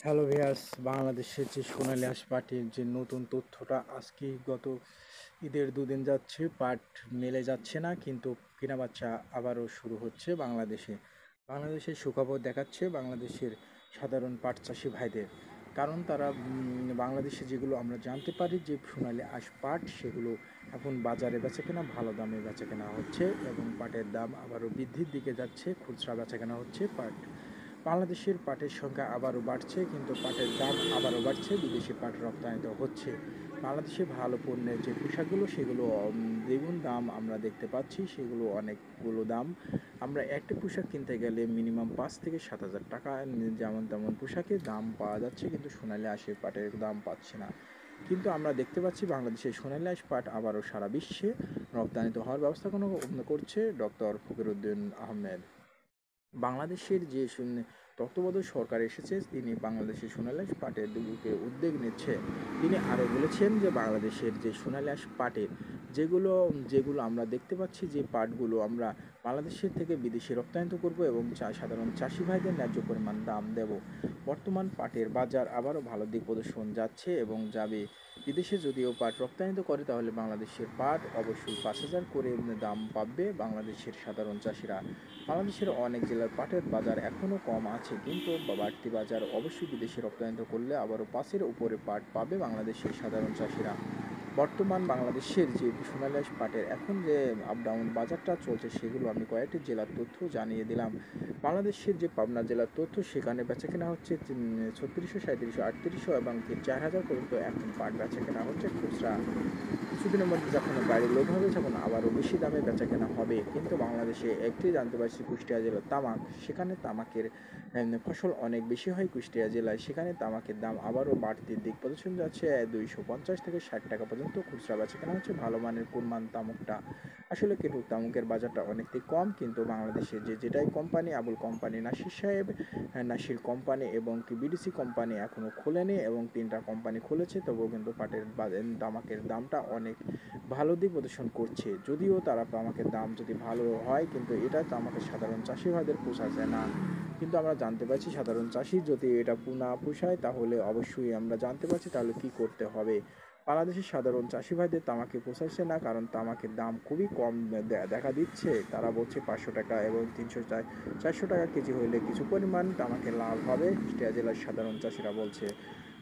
Hello viewers, বাংলাদেশের যে সোনালী হাঁস পাটির যে নতুন তথ্যটা আজকে গত ঈদের দুদিন যাচ্ছে পাট মেলে যাচ্ছে না, কিন্তু কিনা বাচ্চা আবারও শুরু হচ্ছে বাংলাদেশের সুখবর দেখাচ্ছে বাংলাদেশের সাধারণ পাট চাষি ভাইদের। কারণ তারা বাংলাদেশে যেগুলো আমরা জানতে পারি যে সোনালী হাঁস পাট, সেগুলো এখন বাজারে বেচাকেনা ভালো দামে বেচাকেনা হচ্ছে এবং পাটের দাম আবারও বৃদ্ধির দিকে যাচ্ছে। খুচরা বেচাকেনা হচ্ছে পাট। বাংলাদেশের পাটের সংখ্যা আবারও বাড়ছে, কিন্তু পাটের দাম আবারও বাড়ছে। বিদেশি পাট রপ্তানিত হচ্ছে। বাংলাদেশে ভালো পণ্যের যে পোশাকগুলো, সেগুলো দ্বিগুণ দাম আমরা দেখতে পাচ্ছি। সেগুলো অনেকগুলো দাম। আমরা একটা পোশাক কিনতে গেলে মিনিমাম 5,000 থেকে 7,000 টাকা যেমন তেমন পোশাকের দাম পাওয়া যাচ্ছে, কিন্তু সোনালী হাঁসের পাটের দাম পাচ্ছে না। কিন্তু আমরা দেখতে পাচ্ছি বাংলাদেশের সোনালী হাঁস পাট আবারও সারা বিশ্বে রপ্তানিত হওয়ার ব্যবস্থা করছে ডক্টর ফকিরউদ্দিন আহমেদ। বাংলাদেশের যে তত্ত্বাবধায়ক সরকার এসেছে, তিনি বাংলাদেশের সোনালী হাঁস পাটের দিকে উদ্যোগ নিচ্ছে। তিনি আরও বলেছেন যে বাংলাদেশের যে সোনালী হাঁস পাটের যেগুলো যেগুলো আমরা দেখতে পাচ্ছি, যে পাটগুলো আমরা বাংলাদেশের থেকে বিদেশে রপ্তানিত করব এবং সাধারণ চাষি ভাইদের ন্যায্য পরিমাণ দাম দেব। বর্তমান পাটের বাজার আবারও ভালো দিক প্রদর্শন যাচ্ছে এবং যাবে। বিদেশে যদিও পাট রপ্তানিত করে, তাহলে বাংলাদেশের পাট অবশ্যই 5,000 করে দাম পাবে বাংলাদেশের সাধারণ চাষিরা। বাংলাদেশের অনেক জেলার পাটের বাজার এখনও কম আছে, কিন্তু বাড়তি বাজার অবশ্যই বিদেশে রপ্তানিত করলে আবারও 5-এর উপরে পাট পাবে বাংলাদেশের সাধারণ চাষিরা। বর্তমান বাংলাদেশের যে সোনালী হাঁস পাটের এখন যে আপ ডাউন বাজারটা চলছে, সেগুলো আমি কয়েকটি জেলার তথ্য জানিয়ে দিলাম। বাংলাদেশের যে পাবনা জেলার তথ্য, সেখানে বেচাকেনা হচ্ছে 3600, 3700, 3800 এবং 4,000 পর্যন্ত এখন পাট বেচাকেনা হচ্ছে খুচরা। কিছুদিনের মধ্যে যখন গাড়ি লোড হবে, তখন আবারও বেশি দামে বেচাকেনা হবে। কিন্তু বাংলাদেশে একটি জানতে পারছি, কুষ্টিয়া জেলার তামাক, সেখানে তামাকের ফসল অনেক বেশি হয় কুষ্টিয়া জেলায়। সেখানে তামাকের দাম আবারও বাড়তির দিক প্রদর্শন যাচ্ছে। 250 থেকে 60 টাকা পর্যন্ত খুচরা বেচাকেনা হচ্ছে ভালো মানের কোরমান তামাকটা। আসলে কিন্তু তামাকের বাজারটা অনেকটাই কম, কিন্তু বাংলাদেশে যেটাই কোম্পানি, আবুল কোম্পানি, নাসির সাহেব, নাসির কোম্পানি এবং কি বিডিসি কোম্পানি এখনও খোলেনি, এবং 3টা কোম্পানি খুলেছে, তবুও কিন্তু পাটের তামাকের দামটা অনেক ভালো দিক প্রদর্শন করছে। যদিও তারা তামাকের দাম যদি ভালো হয়, কিন্তু এটা তামাকের সাধারণ চাষি ভাইদের পোষাচ্ছে না। কিন্তু আমরা জানতে পারছি সাধারণ চাষি যদি এটা না পোষায়, তাহলে অবশ্যই আমরা জানতে পারছি তাহলে কি করতে হবে। বাংলাদেশের সাধারণ চাষি ভাইদের তামাকে পোষাচ্ছে না, কারণ তামাকের দাম খুবই কম দেখা দিচ্ছে। তারা বলছে 500 টাকা এবং 400 টাকা কেজি হইলে কিছু পরিমাণ তামাকের লাভ হবে, কুষ্টিয়া জেলার সাধারণ চাষিরা বলছে।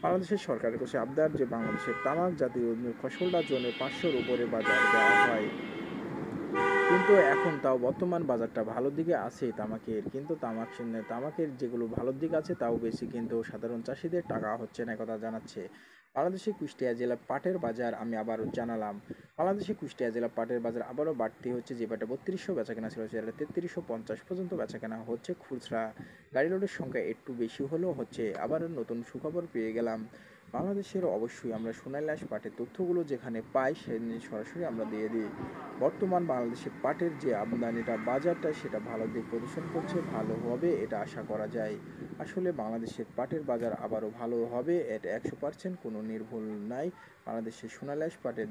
বাংলাদেশের সরকারের কাছে আবদার যে বাংলাদেশের তামাক জাতীয় ফসলটার জন্য 500-র উপরে বাজার দেওয়া হয়। কিন্তু এখন তাও বর্তমান বাজারটা ভালোর দিকে আছে তামাকের, কিন্তু তামাকের যেগুলো ভালোর দিক আছে তাও বেশি, কিন্তু সাধারণ চাষিদের টাকা হচ্ছে না, কথা জানাচ্ছে। বাংলাদেশে কুষ্টিয়া জেলা পাটের বাজার আমি আবারও জানালাম। বাংলাদেশে কুষ্টিয়া জেলা পাটের বাজার আবারও বাড়তি হচ্ছে। যে পাটে 3200 বেচাকেনা ছিল, সেটা 3350 পর্যন্ত বেচাকেনা হচ্ছে খুচরা। গাড়ি লোডের সংখ্যা একটু বেশি হলেও হচ্ছে। আবারও নতুন সুখবর পেয়ে গেলাম। বাংলাদেশের অবশ্যই আমরা সোনালী হাঁস পাটের তথ্যগুলো যেখানে পাই, সেখানে সরাসরি আমরা দিয়ে দিই। বর্তমান বাংলাদেশের পাটের যে আমদানিটা বাজারটা, সেটা ভালো দিক প্রদর্শন করছে, ভালো হবে এটা আশা করা যায়। আসলে বাংলাদেশের পাটের বাজার আবারও ভালো হবে, এটা 100% কোনো নির্ভুল নাই। বাংলাদেশের সোনালী হাঁস পাটের